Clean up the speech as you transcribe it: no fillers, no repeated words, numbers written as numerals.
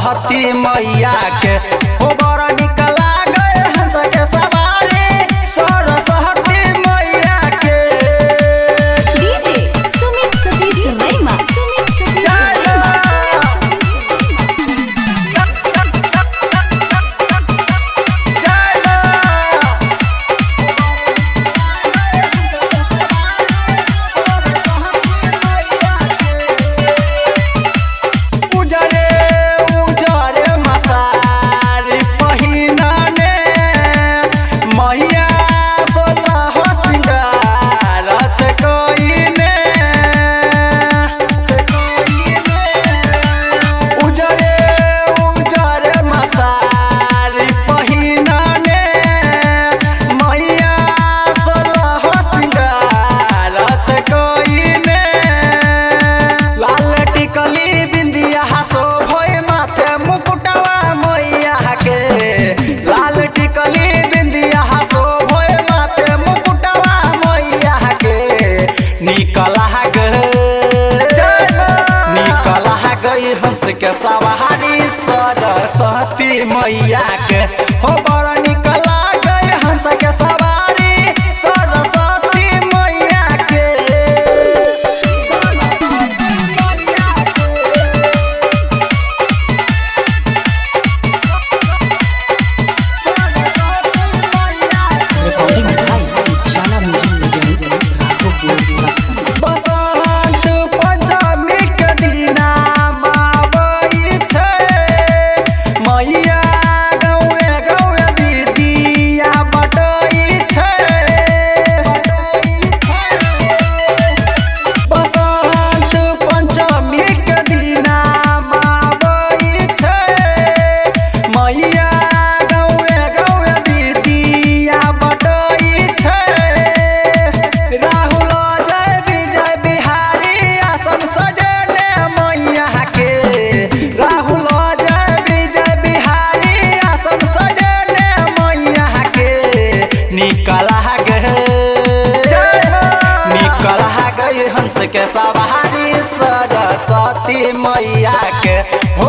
सरस्वती मैया के हो बड़ा निक लागे हंस के सवारी सरस्वती मैया के। डीजे सुमित सतीश रैमा हंस के सवारी सरस्वती मैया के हो बड़ा निक लागे हंस के सवारी सरस्वती मैया के। रिकॉर्डिंग भाई उजाला म्यूजिक लेजेंड राघव बसंत पंचमी के दिना मैया गौए गौए विदिया बटई छे। बसंत पंचमी के दिना मावई छे मैया गौए गौए विदिया बटई छे। राहुल जय विजय बिहारी आसन सजने मैया के राहुल हंस के सवारी सरस्वती मैया के हो